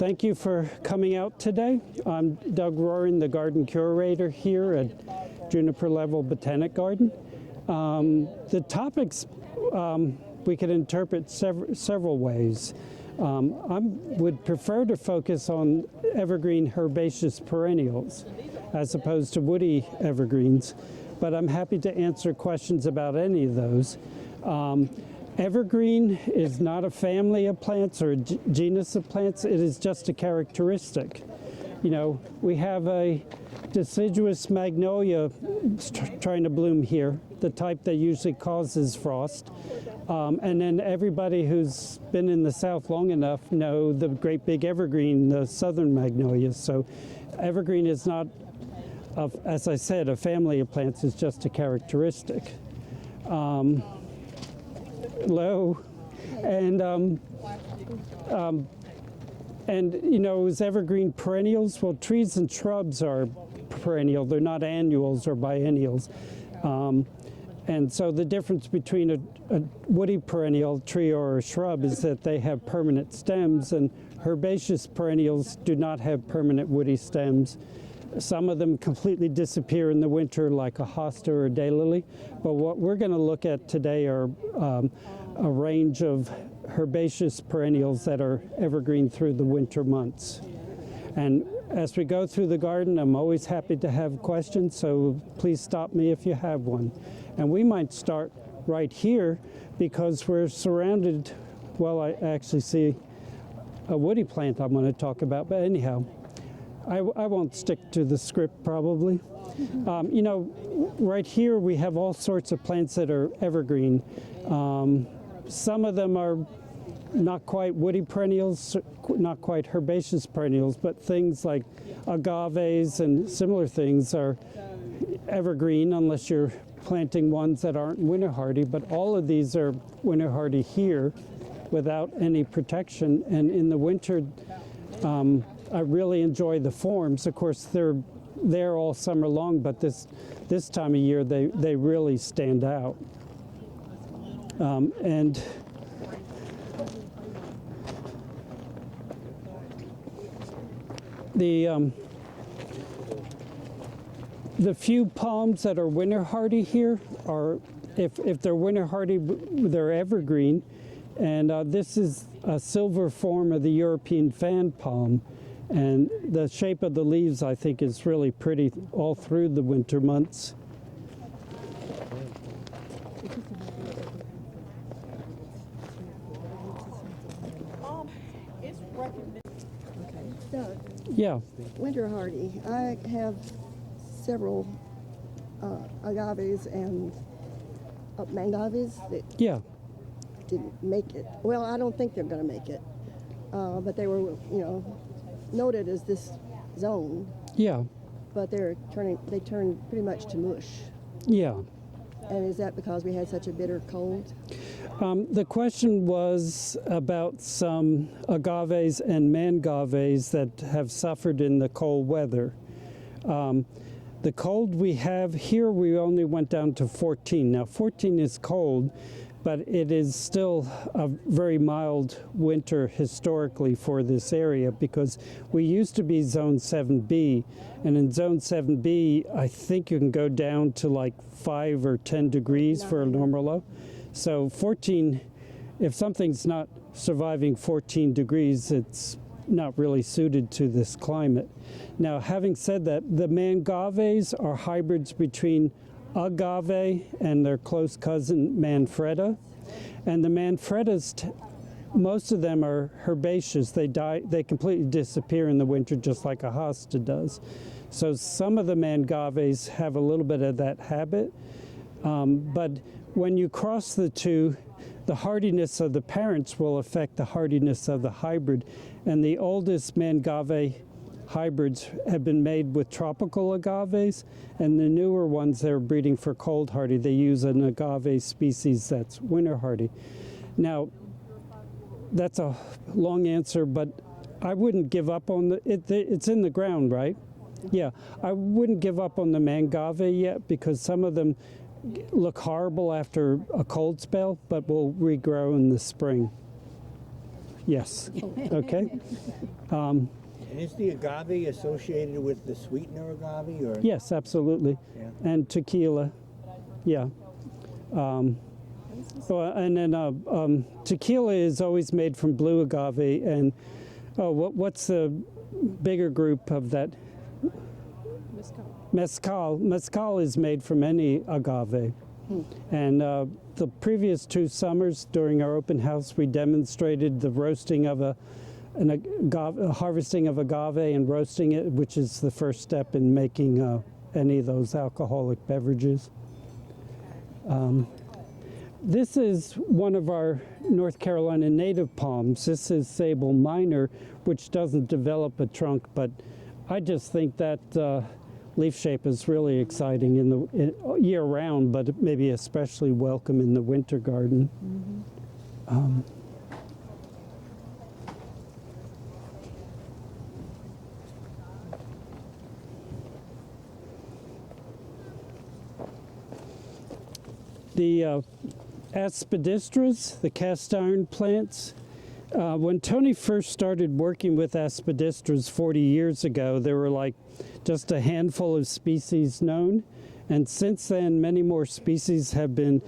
Thank you for coming out today. I'm Doug Ruhren, the Garden Curator here at Juniper Level Botanic Garden. The topics we could interpret several ways. I would prefer to focus on evergreen herbaceous perennials as opposed to woody evergreens, but I'm happy to answer questions about any of those. Evergreen is not a family of plants or a genus of plants, it is just a characteristic. You know, we have a deciduous magnolia trying to bloom here, the type that usually causes frost. And then everybody who's been in the South long enough know the great big evergreen, the southern magnolias. So evergreen is not, as I said, a family of plants, it's just a characteristic. Low, and you know, as evergreen perennials, well, trees and shrubs are perennial, they're not annuals or biennials. And so the difference between a woody perennial tree or a shrub is that they have permanent stems, and herbaceous perennials do not have permanent woody stems. Some of them completely disappear in the winter, like a hosta or a daylily. But what we're going to look at today are a range of herbaceous perennials that are evergreen through the winter months. And as we go through the garden, I'm always happy to have questions, so please stop me if you have one. And we might start right here because we're surrounded, well, I actually see a woody plant I'm going to talk about, but anyhow, I won't stick to the script probably. You know, right here we have all sorts of plants that are evergreen. Some of them are not quite woody perennials, not quite herbaceous perennials, but things like agaves and similar things are evergreen unless you're planting ones that aren't winter hardy, but all of these are winter hardy here without any protection. And in the winter, I really enjoy the forms. Of course, they're there all summer long, but this time of year they really stand out. And the few palms that are winter hardy here are, if they're winter hardy, they're evergreen. And this is a silver form of the European fan palm. And the shape of the leaves, I think, is really pretty all through the winter months. Doug, yeah. Winter hardy. I have several agaves and mangaves that didn't make it. Well, I don't think they're going to make it, but they were, you know, noted as this zone. Yeah. But they turned pretty much to mush. Yeah. And is that because we had such a bitter cold? The question was about some agaves and mangaves that have suffered in the cold weather. The cold we have here, we only went down to 14. Now 14 is cold, but it is still a very mild winter historically for this area because we used to be zone 7B, and in zone 7B I think you can go down to like 5 or 10 degrees for a normal low. So 14, if something's not surviving 14 degrees, it's not really suited to this climate. Now, having said that, the mangaves are hybrids between agave and their close cousin Manfreda. And the Manfredas, most of them are herbaceous. They completely disappear in the winter just like a hosta does. So some of the mangaves have a little bit of that habit. But when you cross the two, the hardiness of the parents will affect the hardiness of the hybrid. And the oldest mangave hybrids have been made with tropical agaves, and the newer ones that are breeding for cold hardy, they use an agave species that's winter hardy. Now, that's a long answer, but I wouldn't give up on it's in the ground, right? Yeah, I wouldn't give up on the mangave yet because some of them look horrible after a cold spell, but will regrow in the spring. Yes. Okay. And is the agave associated with the sweetener agave, or? Yes, absolutely. Yeah. And tequila. Yeah. And then tequila is always made from blue agave. And what's the bigger group of that? Mezcal. Mezcal is made from any agave. And the previous 2 summers during our open house, we demonstrated the roasting of harvesting of agave and roasting it, which is the first step in making any of those alcoholic beverages. This is one of our North Carolina native palms. This is Sable Minor, which doesn't develop a trunk, but I just think that leaf shape is really exciting in year-round, but maybe especially welcome in the winter garden. The aspidistras, the cast iron plants. When Tony first started working with aspidistras 40 years ago, there were like just a handful of species known. And since then, many more species have been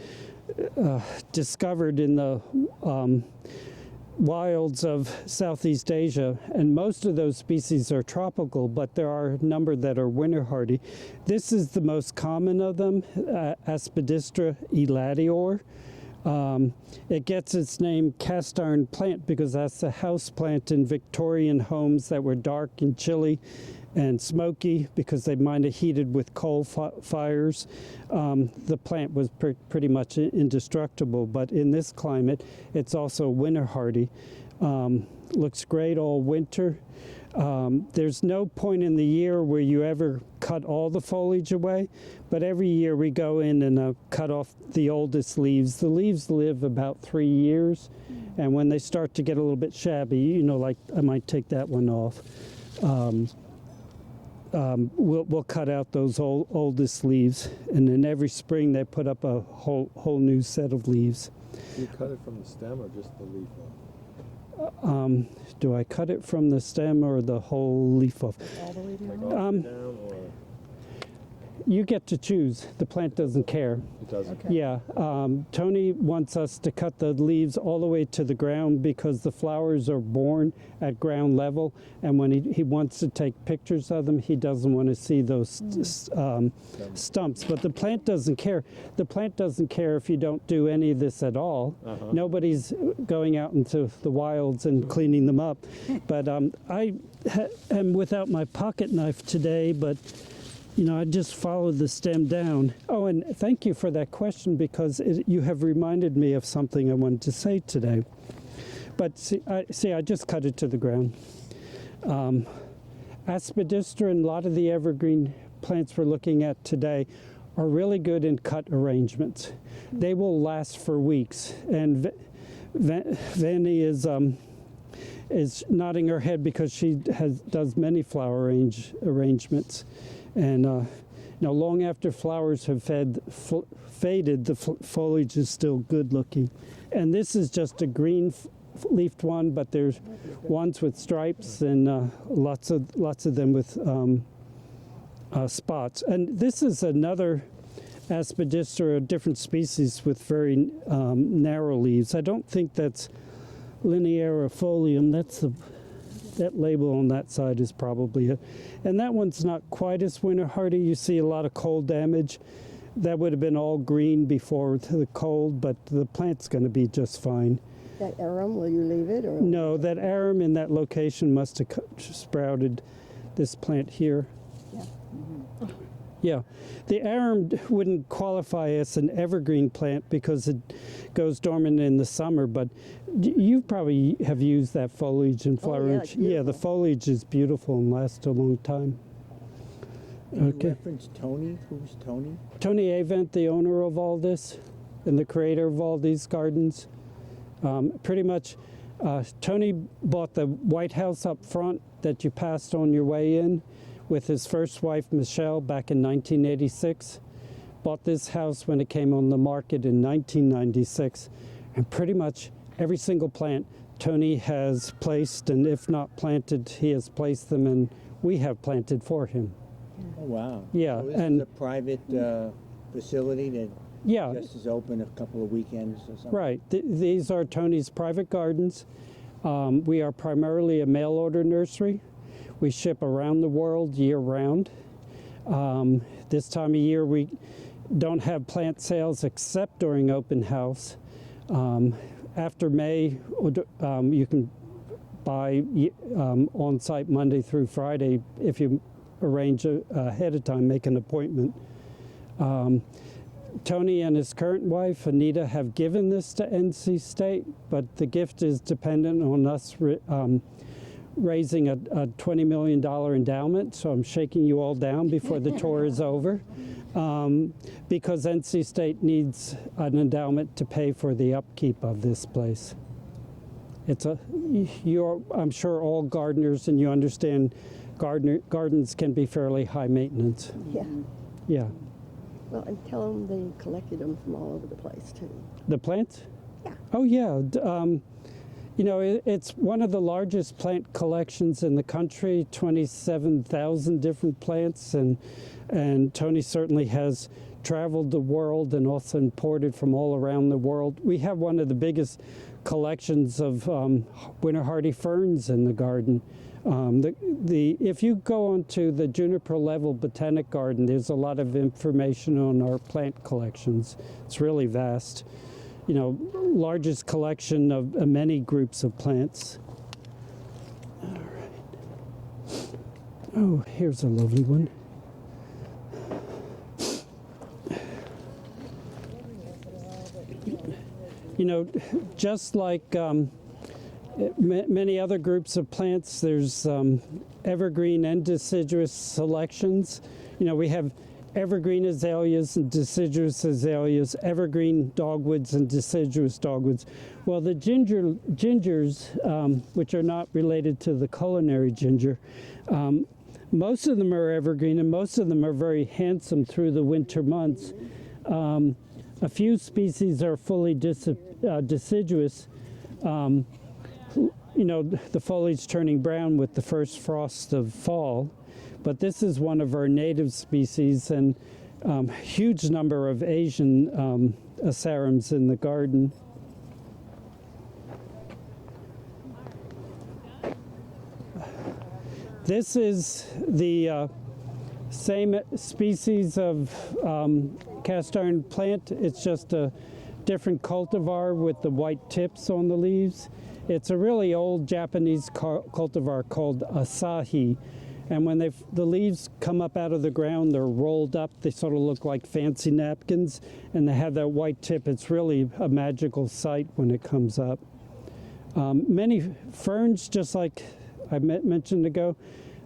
discovered in the wilds of Southeast Asia. And most of those species are tropical, but there are a number that are winter hardy. This is the most common of them, Aspidistra elatior. It gets its name cast iron plant because that's the house plant in Victorian homes that were dark and chilly and smoky because they might have heated with coal fires. The plant was pretty much indestructible, but in this climate, it's also winter hardy. Looks great all winter. There's no point in the year where you ever cut all the foliage away, but every year we go in and cut off the oldest leaves. The leaves live about 3 years, and when they start to get a little bit shabby, you know, like I might take that one off. We'll cut out those oldest leaves, and then every spring they put up a whole new set of leaves. Do you cut it from the stem or just the leaf off? Do I cut it from the stem or the whole leaf off? All the way down. Like all the way down, or You get to choose. The plant doesn't care. it doesn't? Okay. Yeah, Tony wants us to cut the leaves all the way to the ground because the flowers are born at ground level, and when he wants to take pictures of them, he doesn't want to see those stumps. But the plant doesn't care. The plant doesn't care if you don't do any of this at all. Nobody's going out into the wilds and cleaning them up. But I am without my pocket knife today, but you know, I just followed the stem down. Oh, and thank you for that question because you have reminded me of something I wanted to say today. But see, I just cut it to the ground. Aspidistra and a lot of the evergreen plants we're looking at today are really good in cut arrangements. They will last for weeks. And Vanny is nodding her head because she does many flower arrangements. And long after flowers have faded, the foliage is still good looking. And this is just a green leafed one, but there's ones with stripes and lots of them with spots. And this is another aspidistra, a different species with very narrow leaves. I don't think that's linearifolium. That label on that side is probably it. And that one's not quite as winter hardy. You see a lot of cold damage. That would have been all green before the cold, but the plant's going to be just fine. That arum, will you leave it? Or? No, that arum in that location must have sprouted this plant here. Yeah. Yeah, the arum wouldn't qualify as an evergreen plant because it goes dormant in the summer, but you probably have used that foliage and foliage. Yeah, the foliage is beautiful and lasts a long time. You reference Tony? Who's Tony? Tony Avent, the owner of all this and the creator of all these gardens. Pretty much, Tony bought the White House up front that you passed on your way in with his first wife, Michelle, back in 1986. Bought this house when it came on the market in 1996. And pretty much every single plant Tony has placed, and if not planted, he has placed them, and we have planted for him. Oh, wow. Yeah, So this and- is a private facility that Yeah, just is open a couple of weekends or something? right. These are Tony's private gardens. We are primarily a mail order nursery. We ship around the world year round. This time of year we don't have plant sales except during open house. After May, you can buy on-site Monday through Friday if you arrange ahead of time, make an appointment. Tony and his current wife, Anita, have given this to NC State, but the gift is dependent on us raising a $20 million endowment, so I'm shaking you all down before the tour is over, because NC State needs an endowment to pay for the upkeep of this place. I'm sure all gardeners, and you understand gardens can be fairly high maintenance. Yeah. Yeah. Well, and tell them they collected them from all over the place, too. The plants? Yeah. Oh, yeah. You know, it's one of the largest plant collections in the country, 27,000 different plants, and Tony certainly has traveled the world and also imported from all around the world. We have one of the biggest collections of winter hardy ferns in the garden. If you go onto the Juniper Level Botanic Garden, there's a lot of information on our plant collections. It's really vast. You know, largest collection of many groups of plants. All right. Oh, here's a lovely one. You know, just like many other groups of plants, there's evergreen and deciduous selections. You know, we have evergreen azaleas and deciduous azaleas, evergreen dogwoods and deciduous dogwoods. Well, the gingers, which are not related to the culinary ginger, most of them are evergreen and most of them are very handsome through the winter months. A few species are fully deciduous. You know, the foliage turning brown with the first frost of fall. But this is one of our native species, and huge number of Asian acerums in the garden. This is the same species of cast iron plant. It's just a different cultivar with the white tips on the leaves. It's a really old Japanese cultivar called Asahi. And when the leaves come up out of the ground, they're rolled up. They sort of look like fancy napkins, and they have that white tip. It's really a magical sight when it comes up. Many ferns, just like I mentioned ago,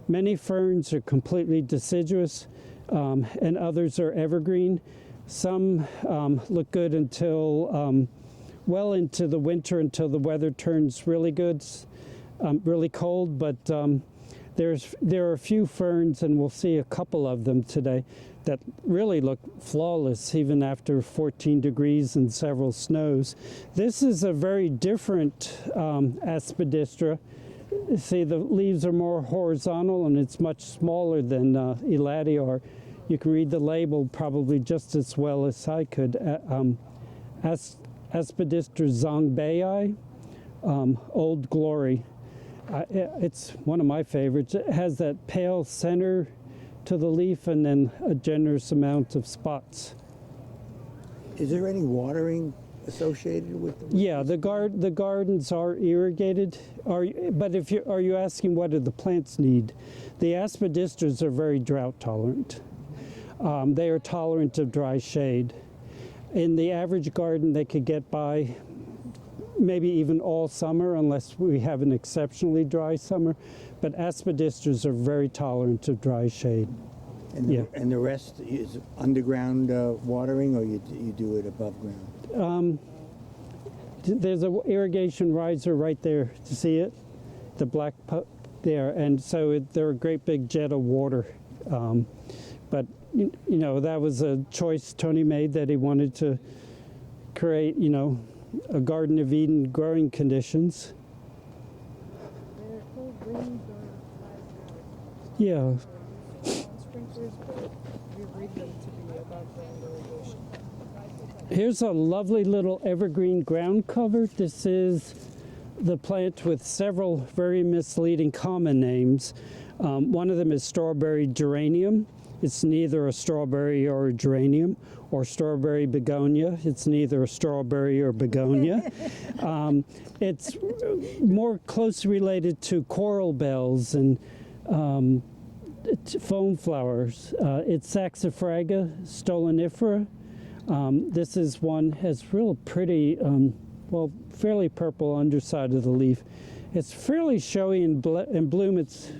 many ferns are completely deciduous, and others are evergreen. Some look good until well into the winter, until the weather turns really good, really cold, but there are a few ferns, and we'll see a couple of them today, that really look flawless even after 14 degrees and several snows. This is a very different aspidistra. See, the leaves are more horizontal and it's much smaller than elatior. You can read the label probably just as well as I could. Aspidistra zongbei, Old Glory. It's one of my favorites. It has that pale center to the leaf and then a generous amount of spots. Is there any watering associated with them? Yeah, the gardens are irrigated. But are you asking what do the plants need? The aspidistras are very drought tolerant. They are tolerant of dry shade. In the average garden, they could get by maybe even all summer unless we have an exceptionally dry summer. But aspidistras are very tolerant of dry shade. And the rest is underground watering, or you do it above ground? There's an irrigation riser right there. To see it? The black there. And so they're a great big jet of water. But, you know, that was a choice Tony made, that he wanted to create, you know, a Garden of Eden growing conditions. Yeah. Sprinklers, but we read them to be above ground irrigation. Here's a lovely little evergreen ground cover. This is the plant with several very misleading common names. One of them is strawberry geranium. It's neither a strawberry or a geranium, or strawberry begonia. It's neither a strawberry or begonia. It's more closely related to coral bells and foam flowers. It's Saxifraga stolonifera. This is one has real pretty, well, fairly purple underside of the leaf. It's fairly showy in bloom. It's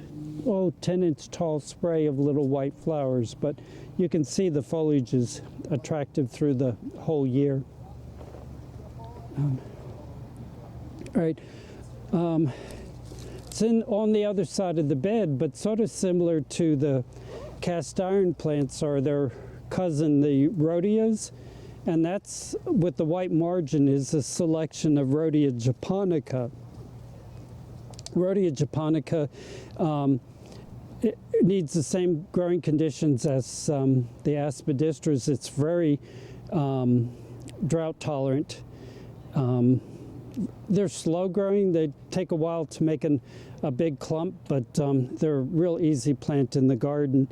10-inch tall spray of little white flowers, but you can see the foliage is attractive through the whole year. All right. It's on the other side of the bed, but sort of similar to the cast iron plants are their cousin, the rhodias, and that's with the white margin is a selection of Rhodia japonica. Rhodia japonica it needs the same growing conditions as the aspidistras. It's very drought tolerant. They're slow growing. They take a while to make a big clump, but they're a real easy plant in the garden.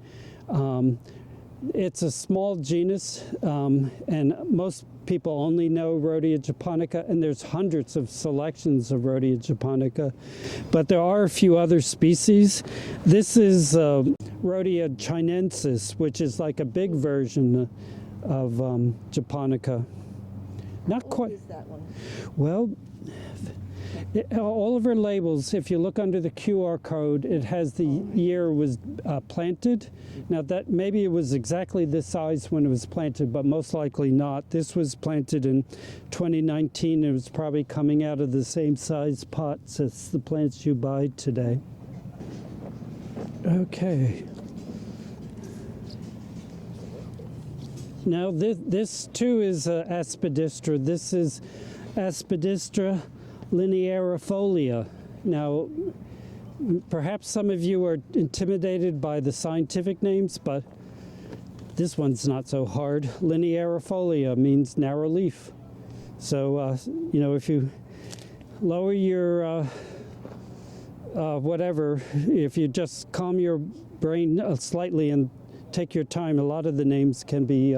It's a small genus, and most people only know Rhodia japonica, and there's hundreds of selections of Rhodia japonica, but there are a few other species. This is Rhodia chinensis, which is like a big version of japonica. Not quite. What is that one? Well, all of our labels, if you look under the QR code, it has the year it was planted. Now that maybe it was exactly this size when it was planted, but most likely not. This was planted in 2019. It was probably coming out of the same size pots as the plants you buy today. Okay. Now this too is aspidistra. This is Aspidistra linearifolia. Now, perhaps some of you are intimidated by the scientific names, but this one's not so hard. Linearifolia means narrow leaf. So, you know, if you lower your whatever, if you just calm your brain slightly and take your time, a lot of the names can be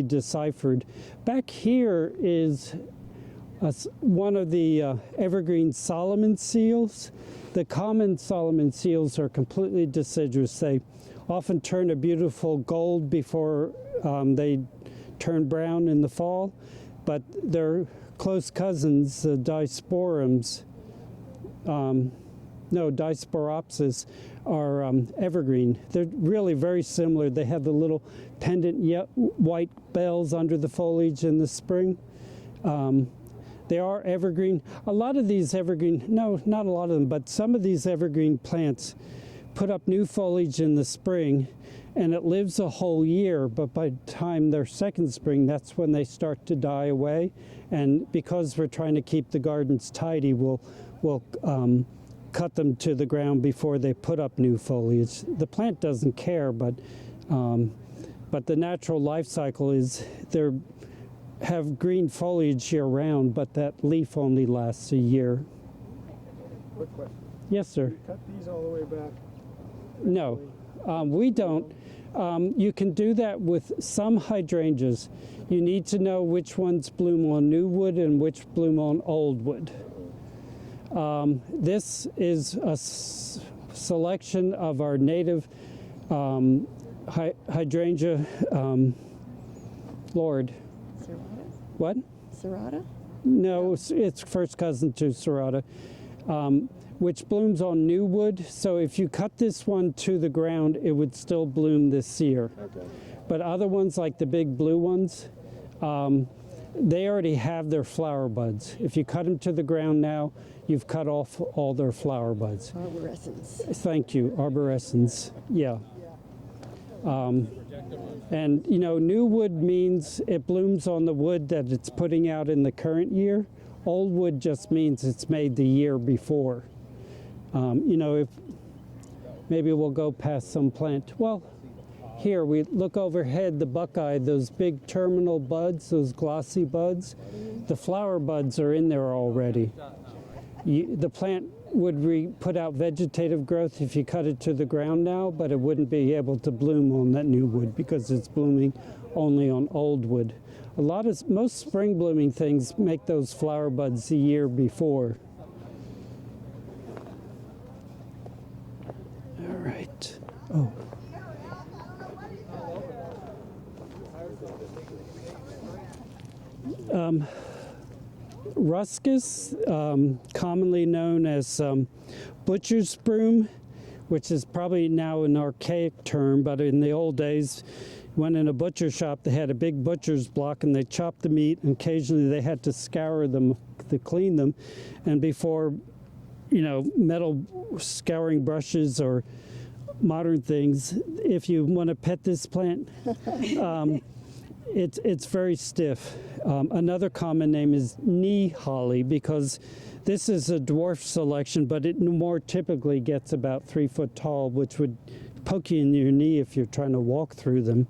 deciphered. Back here is one of the evergreen Solomon seals. The common Solomon seals are completely deciduous. They often turn a beautiful gold before they turn brown in the fall, but they're close cousins, the Disporums, Disporopsis, are evergreen. They're really very similar. They have the little pendant white bells under the foliage in the spring. They are evergreen. A lot of these evergreen, no, not a lot of them, but some of these evergreen plants put up new foliage in the spring, and it lives a whole year, but by the time their second spring, that's when they start to die away. And because we're trying to keep the gardens tidy, we'll cut them to the ground before they put up new foliage. The plant doesn't care, but the natural life cycle is they have green foliage year round, but that leaf only lasts a year. Quick question. Yes, sir. Do you cut these all the way back? No, we don't. You can do that with some hydrangeas. You need to know which ones bloom on new wood and which bloom on old wood. This is a selection of our native hydrangea, Lord. Serrata? What? Serrata? No, it's first cousin to Serrata, which blooms on new wood. So if you cut this one to the ground, it would still bloom this year. Okay. But other ones, like the big blue ones, they already have their flower buds. If you cut them to the ground now, you've cut off all their flower buds. Arborescens. Thank you, arborescens. Yeah. And you know, new wood means it blooms on the wood that it's putting out in the current year. Old wood just means it's made the year before. You know, if maybe we'll go past some plant. Well, here we look overhead, the buckeye, those big terminal buds, those glossy buds, the flower buds are in there already. The plant would put out vegetative growth if you cut it to the ground now, but it wouldn't be able to bloom on that new wood because it's blooming only on old wood. Most spring blooming things make those flower buds the year before. All right. Oh. Ruscus, commonly known as butcher's broom, which is probably now an archaic term, but in the old days, when in a butcher shop, they had a big butcher's block and they chopped the meat, and occasionally they had to scour them to clean them. And before, you know, metal scouring brushes or modern things, if you want to pet this plant, it's very stiff. Another common name is knee holly because this is a dwarf selection, but it more typically gets about 3 foot tall, which would poke you in your knee if you're trying to walk through them.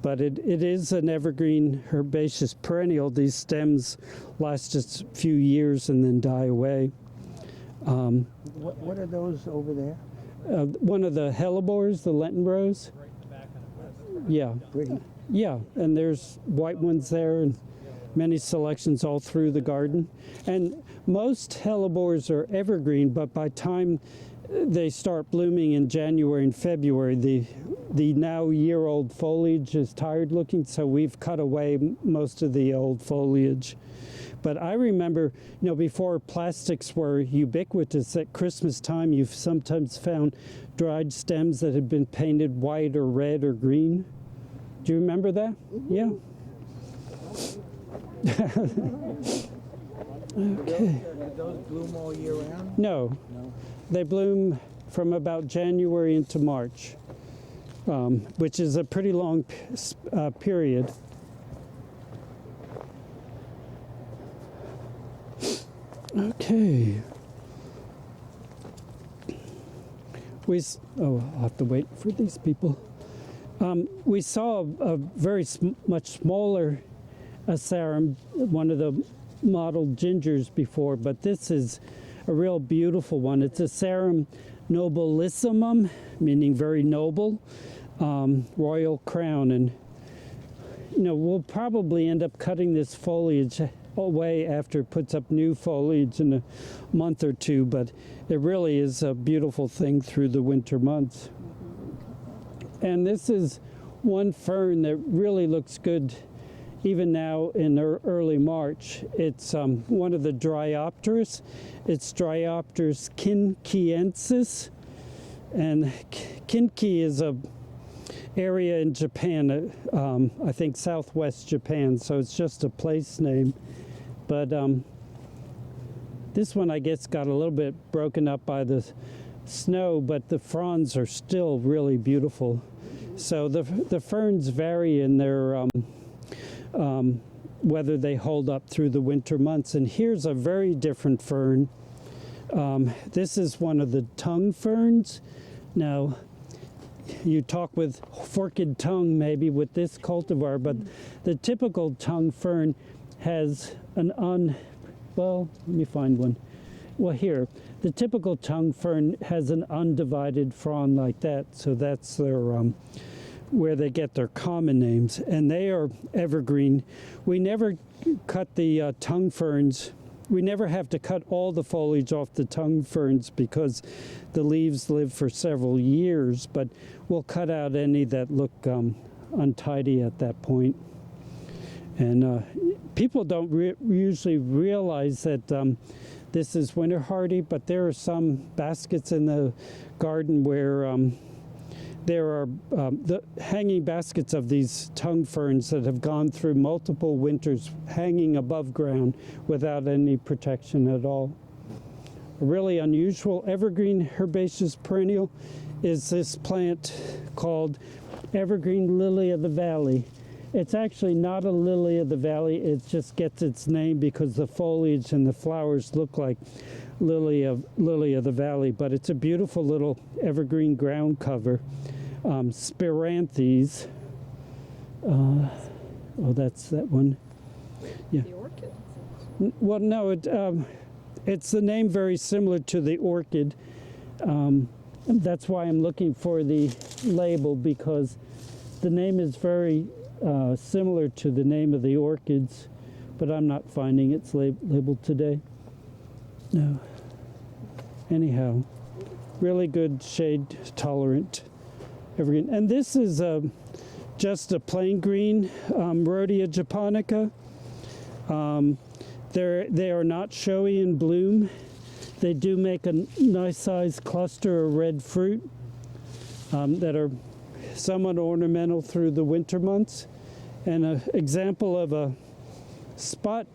But it is an evergreen herbaceous perennial. These stems last just a few years and then die away. What are those over there? One of the hellebores, the Lenten rose. Yeah. Pretty. Yeah, and there's white ones there and many selections all through the garden. And most hellebores are evergreen, but by time they start blooming in January and February, the now year-old foliage is tired looking, so we've cut away most of the old foliage. But I remember, you know, before plastics were ubiquitous at Christmas time, you've sometimes found dried stems that had been painted white or red or green. Do you remember that? Yeah. Okay. Do those bloom all year round? No. They bloom from about January into March, which is a pretty long period. Okay. I'll have to wait for these people. We saw a very much smaller asarum, one of the mottled gingers before, but this is a real beautiful one. It's Asarum nobilissimum, meaning very noble, royal crown. And, you know, we'll probably end up cutting this foliage away after it puts up new foliage in a month or two, but it really is a beautiful thing through the winter months. And this is one fern that really looks good even now in early March. It's one of the Dryopteris. It's Dryopteris kinkiensis. And Kinki is a area in Japan, I think southwest Japan, so it's just a place name. But this one, I guess, got a little bit broken up by the snow, but the fronds are still really beautiful. So the ferns vary in their whether they hold up through the winter months. And here's a very different fern. This is one of the tongue ferns. Now, you talk with forked tongue maybe with this cultivar, but the typical tongue fern has well, let me find one. Well, here, the typical tongue fern has an undivided frond like that, so that's their where they get their common names, and they are evergreen. We never cut the tongue ferns. We never have to cut all the foliage off the tongue ferns because the leaves live for several years, but we'll cut out any that look untidy at that point. And people don't usually realize that this is winter hardy, but there are some baskets in the garden where there are the hanging baskets of these tongue ferns that have gone through multiple winters hanging above ground without any protection at all. A really unusual evergreen herbaceous perennial is this plant called evergreen lily of the valley. It's actually not a lily of the valley. It just gets its name because the foliage and the flowers look like lily of the valley. But it's a beautiful little evergreen ground cover. Spiranthes. Oh, that's that one. Yeah. The orchid. Well, no, it's the name very similar to the orchid. That's why I'm looking for the label, because the name is very similar to the name of the orchids, but I'm not finding its labeled today. No. Anyhow, really good shade tolerant evergreen. And this is just a plain green Rhodia japonica. They are not showy in bloom. They do make a nice sized cluster of red fruit that are somewhat ornamental through the winter months. And an example of a spot,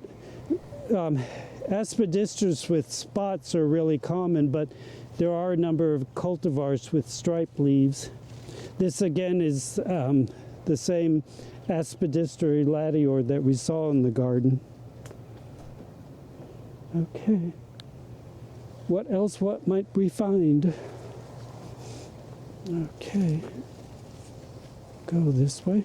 aspidistras with spots are really common, but there are a number of cultivars with striped leaves. This again is the same Aspidistra elatior that we saw in the garden. Okay. What else? What might we find? Okay. Go this way.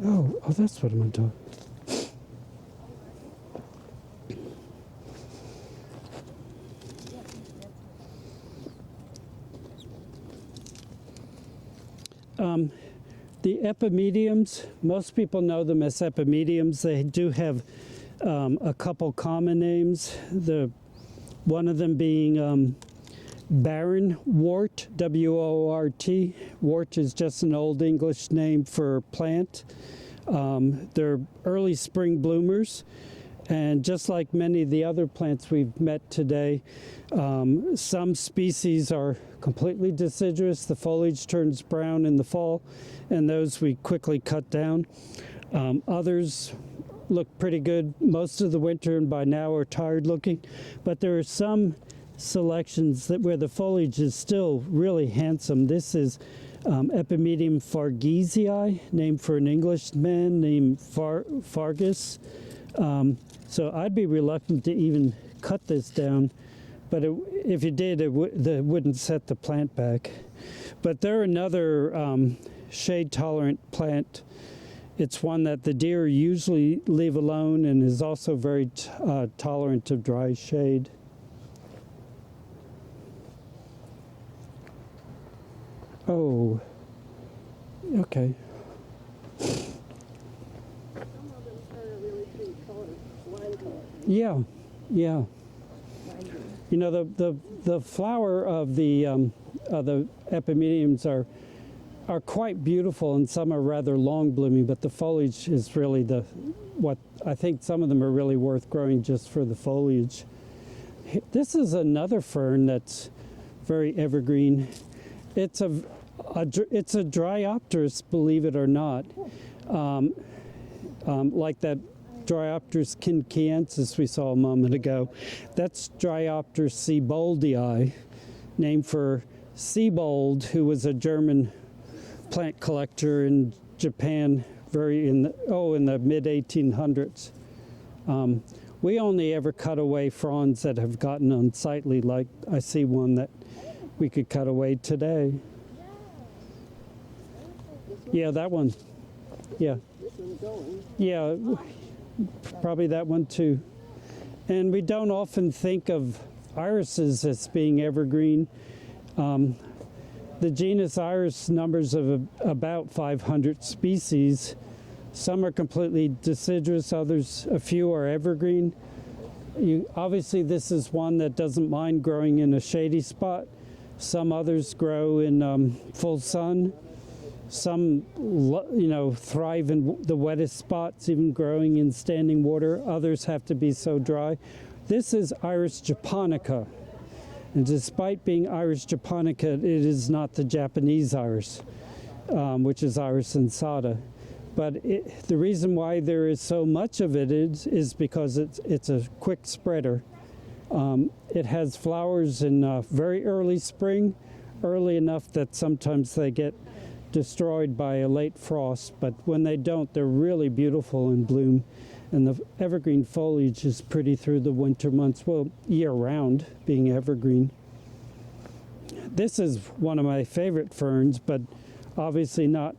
Oh, that's what I'm talking. The epimediums, most people know them as epimediums. They do have a couple common names. One of them being barren wort, W-O-R-T. Wort is just an old English name for plant. They're early spring bloomers. And just like many of the other plants we've met today, some species are completely deciduous. The foliage turns brown in the fall, and those we quickly cut down. Others look pretty good most of the winter and by now are tired looking. But there are some selections where the foliage is still really handsome. This is Epimedium fargesii, named for an Englishman named Fargus. So I'd be reluctant to even cut this down, but if you did, it wouldn't set the plant back. But they're another shade-tolerant plant. It's one that the deer usually leave alone and is also very tolerant of dry shade. Oh, okay. Yeah. You know, the flower of the epimediums are quite beautiful, and some are rather long blooming, but the foliage is really what I think some of them are really worth growing just for the foliage. This is another fern that's very evergreen. It's a Dryopteris, believe it or not, like that Dryopteris kinkiensis we saw a moment ago. That's Dryopteris sieboldii, named for Siebold, who was a German plant collector in Japan in the mid-1800s. We only ever cut away fronds that have gotten unsightly, like I see one that we could cut away today. Yeah, that one. Yeah. Yeah. Probably that one too. And we don't often think of irises as being evergreen. The genus Iris numbers of about 500 species. Some are completely deciduous, a few are evergreen. Obviously this is one that doesn't mind growing in a shady spot. Some others grow in full sun. Some, thrive in the wettest spots, even growing in standing water. Others have to be so dry. This is Iris japonica. And despite being Iris japonica, it is not the Japanese iris, which is Iris insata. But the reason why there is so much of it is because it's a quick spreader. It has flowers in very early spring, early enough that sometimes they get destroyed by a late frost, but when they don't, they're really beautiful in bloom. And the evergreen foliage is pretty through the winter months, well, year-round, being evergreen. This is one of my favorite ferns, but obviously not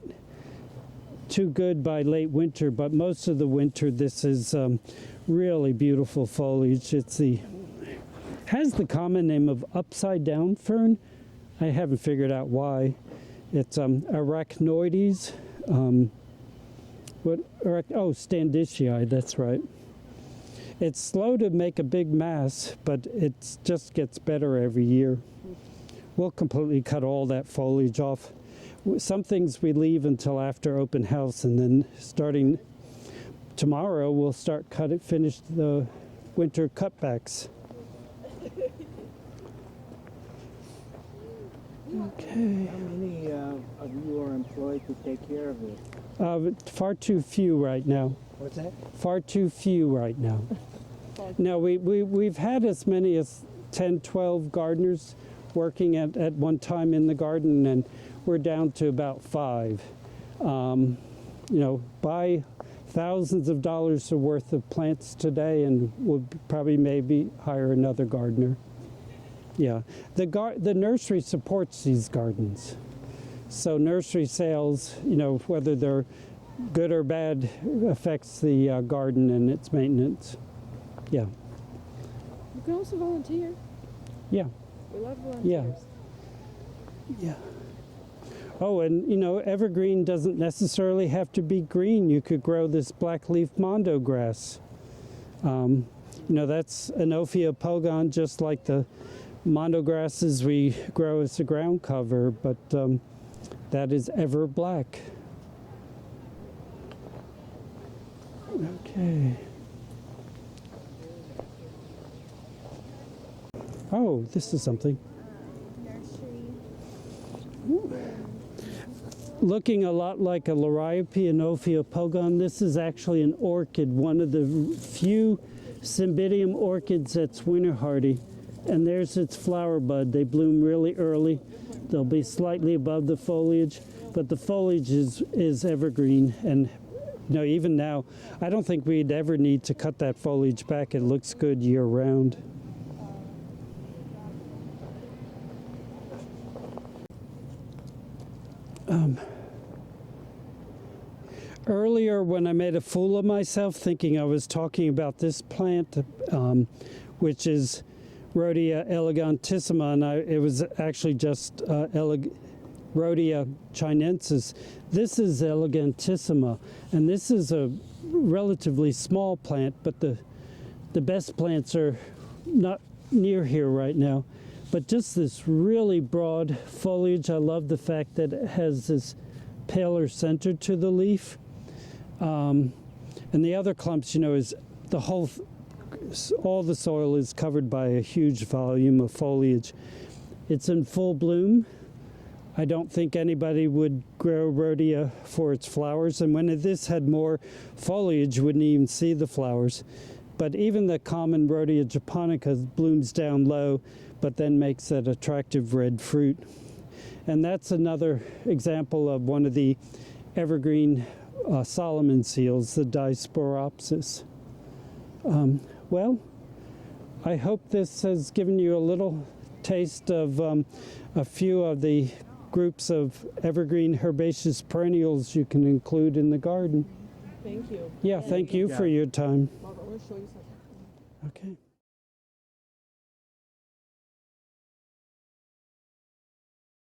too good by late winter, but most of the winter this is really beautiful foliage. Has the common name of upside down fern. I haven't figured out why. It's arachnoides. Standicii, that's right. It's slow to make a big mass, but it just gets better every year. We'll completely cut all that foliage off. Some things we leave until after open house, and then starting tomorrow we'll start finish the winter cutbacks. Okay. How many of you are employed to take care of it? Far too few right now. What's that? Far too few right now. No, we've had as many as 10, 12 gardeners working at one time in the garden, and we're down to about 5. Buy thousands of dollars worth of plants today, and we'll probably maybe hire another gardener. Yeah, the nursery supports these gardens. So nursery sales, whether they're good or bad, affects the garden and its maintenance. Yeah. You can also volunteer. Yeah. We love volunteers. Yeah. Oh, and evergreen doesn't necessarily have to be green. You could grow this blackleaf mondo grass. That's an Ophiopogon, just like the mondo grasses we grow as a ground cover, but that is ever black. Okay. Oh, this is something. Looking a lot like a Liriope and Ophiopogon, this is actually an orchid, one of the few cymbidium orchids that's winter hardy. And there's its flower bud. They bloom really early. They'll be slightly above the foliage, but the foliage is evergreen. And even now, I don't think we'd ever need to cut that foliage back. It looks good year round. Earlier, when I made a fool of myself thinking I was talking about this plant, which is Rhodia elegantissima, and it was actually just Rhodia chinensis. This is elegantissima, and this is a relatively small plant, but the best plants are not near here right now. But just this really broad foliage. I love the fact that it has this paler center to the leaf. And the other clumps, is all the soil is covered by a huge volume of foliage. It's in full bloom. I don't think anybody would grow Rhodia for its flowers, and when this had more foliage, you wouldn't even see the flowers. But even the common Rhodia japonica blooms down low, but then makes that attractive red fruit. And that's another example of one of the evergreen Solomon seals, the Disporopsis. Well, I hope this has given you a little taste of a few of the groups of evergreen herbaceous perennials you can include in the garden. Thank you. Yeah, thank you for your time. Margaret, I want to show you something. Okay.